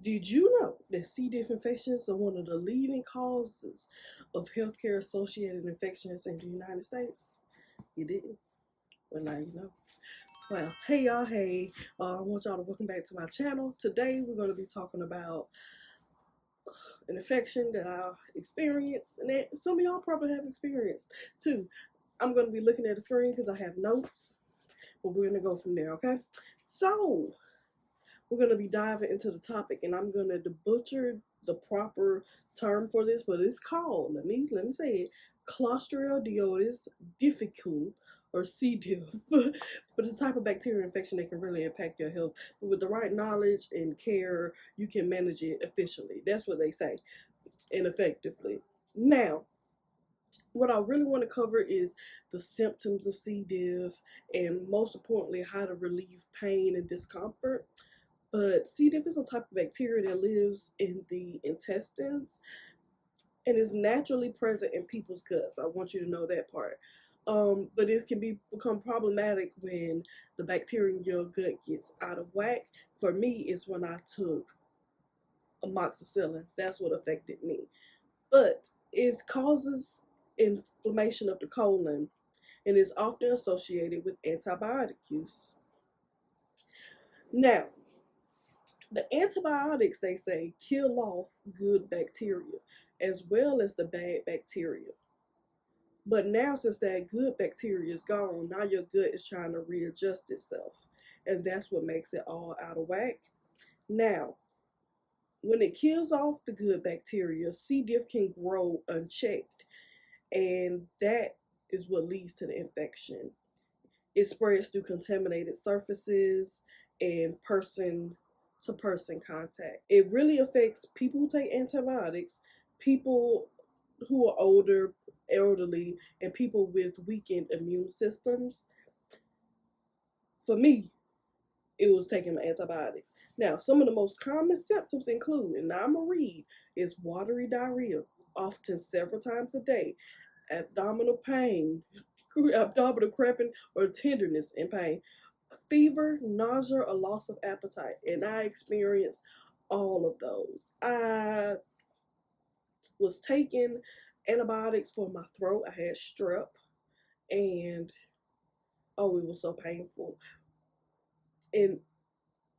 Did you know that C. diff infections are one of the leading causes of healthcare associated infections in the United States? You didn't? Well, now you know. Well, hey y'all, hey. I want y'all to welcome back to my channel. Today we're going to be talking about an infection that I experienced and that some of y'all probably have experienced too. I'm going to be looking at the screen because I have notes, but we're going to go from there, okay? So, we're going to be diving into the topic, and I'm going to butcher the proper term for this, but it's called, let me say it, Clostridium difficile, or C. diff. But it's a type of bacterial infection that can really impact your health. But with the right knowledge and care, you can manage it efficiently. That's what they say, and effectively. Now, what I really want to cover is the symptoms of C. diff, and most importantly, how to relieve pain and discomfort. But C. diff is a type of bacteria that lives in the intestines and is naturally present in people's guts. I want you to know that part. But it can become problematic when the bacteria in your gut gets out of whack. For me, it's when I took amoxicillin. That's what affected me. But it causes inflammation of the colon and is often associated with antibiotic use. Now, the antibiotics, they say, kill off good bacteria as well as the bad bacteria. But now, since that good bacteria is gone, now your gut is trying to readjust itself. And that's what makes it all out of whack. Now, when it kills off the good bacteria, C. diff can grow unchecked. And that is what leads to the infection. It spreads through contaminated surfaces and person-to-person contact. It really affects people who take antibiotics, people who are older, elderly, and people with weakened immune systems. For me, it was taking antibiotics. Now, some of the most common symptoms include, and I'm going to read, is watery diarrhea, often several times a day, abdominal pain, abdominal cramping or tenderness and pain, fever, nausea, or loss of appetite. And I experienced all of those. I was taking antibiotics for my throat. I had strep, and oh, it was so painful. And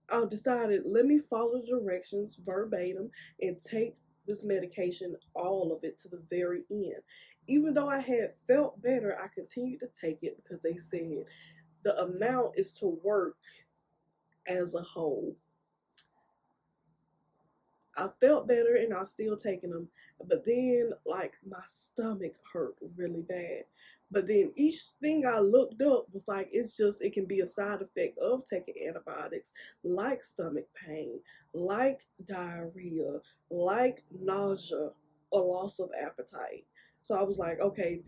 I decided, let me follow the directions verbatim and take this medication, all of it, to the very end. Even though I had felt better, I continued to take it because they said the amount is to work as a whole. I felt better and I was still taking them, but then like my stomach hurt really bad. But then each thing I looked up was like, it can be a side effect of taking antibiotics, like stomach pain, like diarrhea, like nausea, or loss of appetite. So I was like, okay,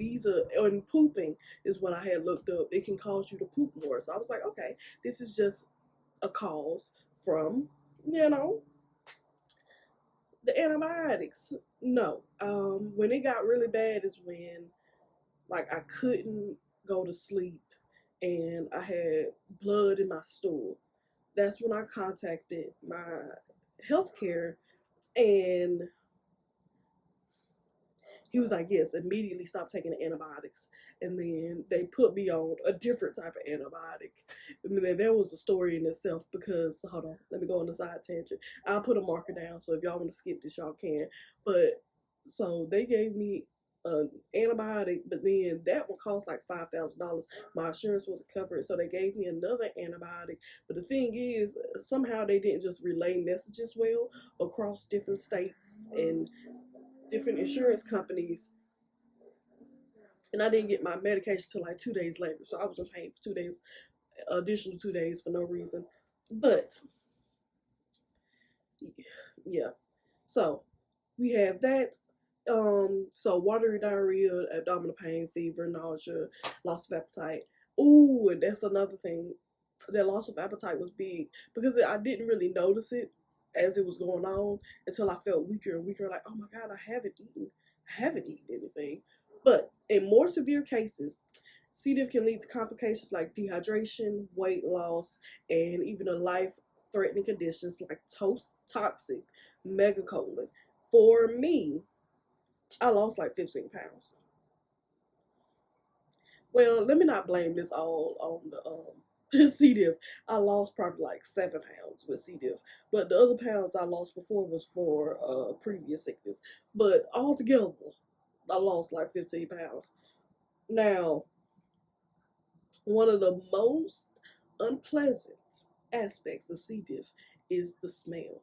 and pooping is what I had looked up. It can cause you to poop more. So I was like, okay, this is just a cause from, the antibiotics. No. When it got really bad is when, like, I couldn't go to sleep and I had blood in my stool. That's when I contacted my healthcare, and he was like, yes, immediately stop taking the antibiotics. And then they put me on a different type of antibiotic. I mean, that was a story in itself because, hold on, let me go on the side tangent. I'll put a marker down, so if y'all want to skip this, y'all can. But, so they gave me an antibiotic, but then that one cost like $5,000. My insurance wasn't covered, so they gave me another antibiotic. But the thing is, somehow they didn't just relay messages well across different states and different insurance companies, and I didn't get my medication till like 2 days later. So I was in pain for 2 days, additional 2 days for no reason. But yeah, so we have that. So watery diarrhea, abdominal pain, fever, nausea, loss of appetite. Ooh, and that's another thing. That loss of appetite was big because I didn't really notice it as it was going on until I felt weaker and weaker. Like, oh my God, I haven't eaten anything. But in more severe cases, C. diff can lead to complications like dehydration, weight loss, and even a life life-threatening conditions like toxic megacolon. For me, I lost like 15 pounds. Well, let me not blame this all on the C. diff. I lost probably like 7 pounds with C. diff, but the other pounds I lost before was for previous sickness. But altogether, I lost like 15 pounds. Now, one of the most unpleasant aspects of C. diff is the smell.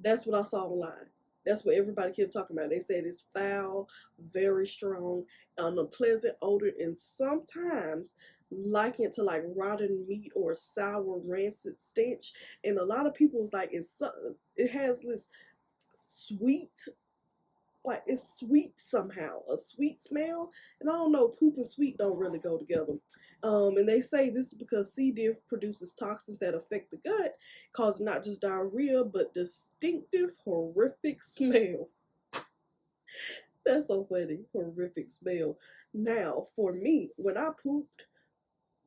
That's what I saw online. That's what everybody kept talking about. They said it's foul, very strong, unpleasant odor, and sometimes likened to like rotten meat or sour, rancid stench. And a lot of people was like, it has this sweet, like it's sweet somehow, a sweet smell. And I don't know, poop and sweet don't really go together. And they say this is because C. diff produces toxins that affect the gut, causing not just diarrhea, but distinctive, horrific smell. That's so funny, horrific smell. Now, for me, when I pooped,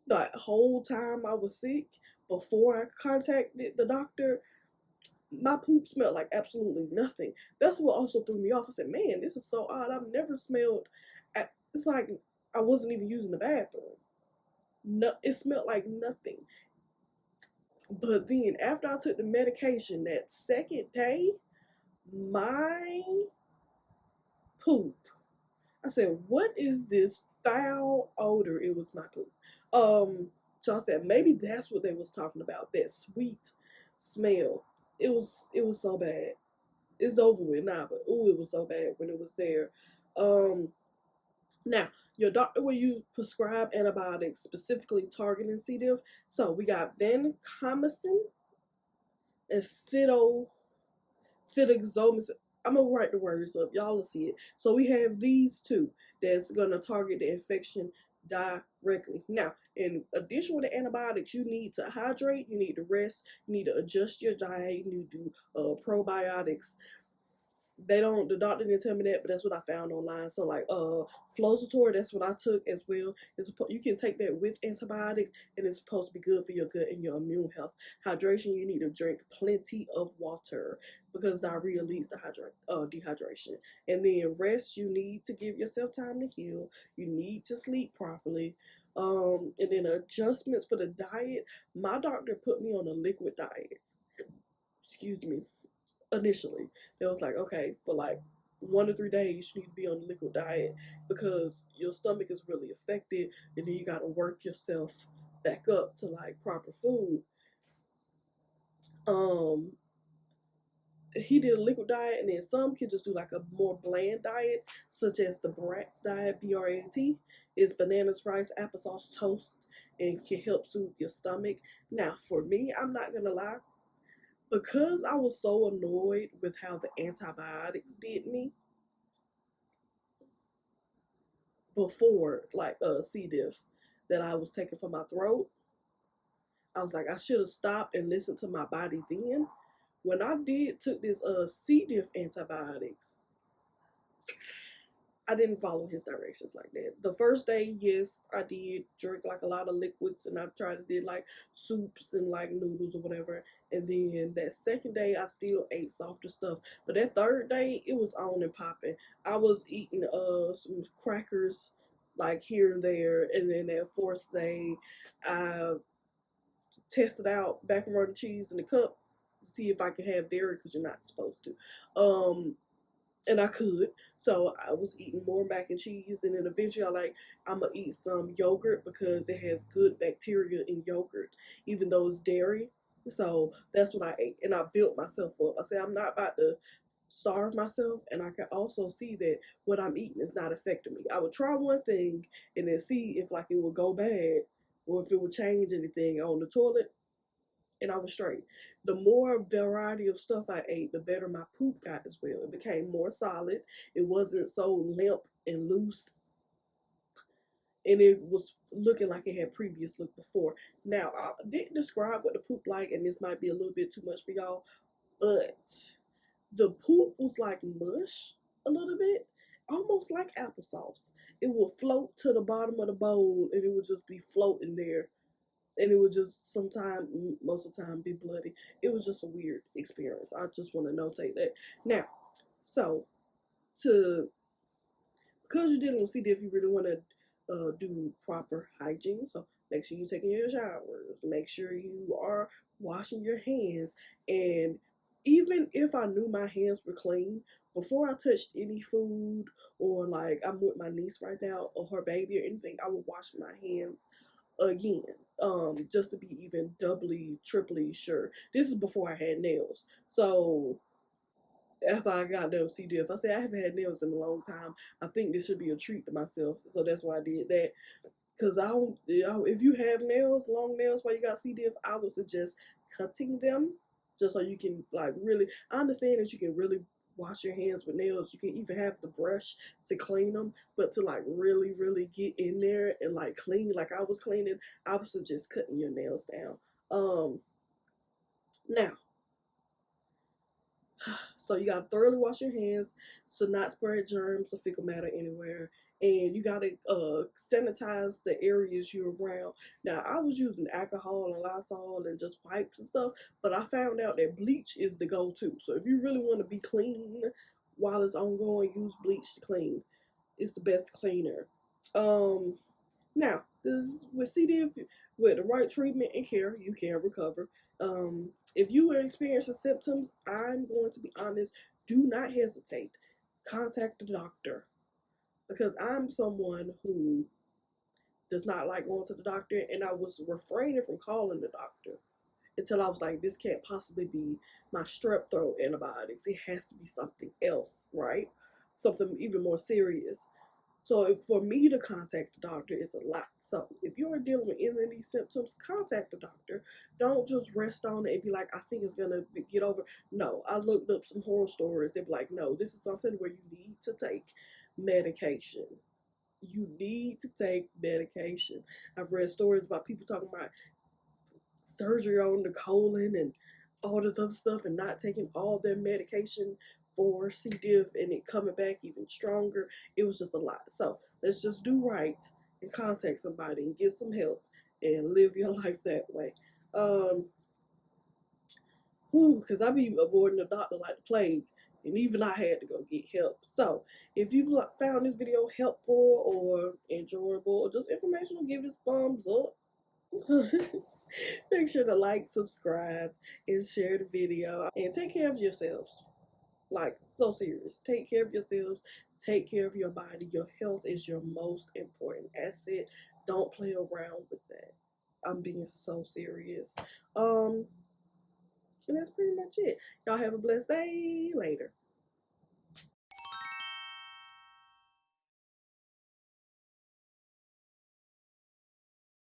the whole time I was sick, before I contacted the doctor, my poop smelled like absolutely nothing. That's what also threw me off. I said, man, this is so odd. I've never smelled, it's like I wasn't even using the bathroom. No, it smelled like nothing. But then after I took the medication that second day, my poop, I said, what is this foul odor? It was my poop. So I said, maybe that's what they was talking about, that sweet smell. It was so bad. It's over with now, but ooh, it was so bad when it was there. Now, your doctor will prescribe antibiotics specifically targeting C. diff. So we got vancomycin and fidaxomicin. I'm gonna write the words up. Y'all will see it. So we have these two that's gonna target the infection directly. Now, in addition with the antibiotics, you need to hydrate, you need to rest, you need to adjust your diet, you need to do probiotics. The doctor didn't tell me that, but that's what I found online. So like Flowsator, that's what I took as well. You can take that with antibiotics, and it's supposed to be good for your gut and your immune health. Hydration, you need to drink plenty of water because diarrhea leads to dehydration. And then rest, you need to give yourself time to heal. You need to sleep properly. And then adjustments for the diet. My doctor put me on a liquid diet. Excuse me. Initially, it was like, okay, for like 1 to 3 days you need to be on a liquid diet because your stomach is really affected, and then you got to work yourself back up to like proper food. He did a liquid diet, and then some can just do like a more bland diet, such as the Bratz diet, BRAT. Is bananas, rice, applesauce, toast, and can help soothe your stomach. Now, for me, I'm not gonna lie, because I was so annoyed with how the antibiotics did me before, like C. diff, that I was taking for my throat, I was like, I should have stopped and listened to my body then. When I took this C. diff antibiotics, I didn't follow his directions like that. The first day, yes, I did drink like a lot of liquids, and I tried to do like soups and like noodles or whatever. And then that second day, I still ate softer stuff. But that third day, it was on and popping. I was eating some crackers like here and there. And then that fourth day, I tested out macaroni and cheese in the cup to see if I could have dairy, because you're not supposed to. And I could. So I was eating more mac and cheese, and then eventually I'm gonna eat some yogurt because it has good bacteria in yogurt, even though it's dairy. So that's what I ate, and I built myself up. I said I'm not about to starve myself, and I can also see that what I'm eating is not affecting me. I would try one thing and then see if like it would go bad or if it would change anything on the toilet, and I was straight. The more variety of stuff I ate, the better my poop got as well. It became more solid. It wasn't so limp and loose, and it was looking like it had previous looked before. Now, I didn't describe what the poop like, and this might be a little bit too much for y'all, but the poop was like mush a little bit, almost like applesauce. It would float to the bottom of the bowl, and it would just be floating there. and it would just sometimes, most of the time, be bloody. It was just a weird experience. I just want to notate that. Now, so to because you're dealing with C. diff, you really want to do proper hygiene. So make sure you're taking your showers. Make sure you are washing your hands. And even if I knew my hands were clean, before I touched any food, or like I'm with my niece right now or her baby or anything, I would wash my hands again, just to be even doubly, triply sure. This is before I had nails. So after I got done with C. diff, I said I haven't had nails in a long time. I think this should be a treat to myself. So that's why I did that. Cause I don't, if you have nails, long nails while you got C. diff, I would suggest cutting them, just so you can like really. I understand that you can really wash your hands with nails. You can even have the brush to clean them, but to like really, really get in there and like clean, like I was cleaning, I would suggest cutting your nails down. Now, so you gotta thoroughly wash your hands to not spread germs or fecal matter anywhere. And you gotta sanitize the areas you're around. Now, I was using alcohol and Lysol and just wipes and stuff, but I found out that bleach is the go-to. So if you really want to be clean while it's ongoing, use bleach to clean. It's the best cleaner. Now, this with C. diff, with the right treatment and care, you can recover. If you are experiencing symptoms, I'm going to be honest, do not hesitate. Contact the doctor. Because I'm someone who does not like going to the doctor, and I was refraining from calling the doctor until I was like, this can't possibly be my strep throat antibiotics. It has to be something else, right? Something even more serious. So for me to contact the doctor is a lot. So if you're dealing with any of these symptoms, contact the doctor. Don't just rest on it and be like, I think it's going to get over. No, I looked up some horror stories. They'd be like, no, this is something where you need to take medication. You need to take medication. I've read stories about people talking about surgery on the colon and all this other stuff and not taking all their medication for C. diff and it coming back even stronger. It was just a lot. So let's just do right and contact somebody and get some help and live your life that way. Because I be avoiding the doctor like the plague, and even I had to go get help. So if you found this video helpful or enjoyable or just informational, give it a thumbs up. Make sure to like, subscribe, and share the video. And take care of yourselves. Like, so serious. Take care of yourselves. Take care of your body. Your health is your most important asset. Don't play around with that. I'm being so serious. And that's pretty much it. Y'all have a blessed day. Later.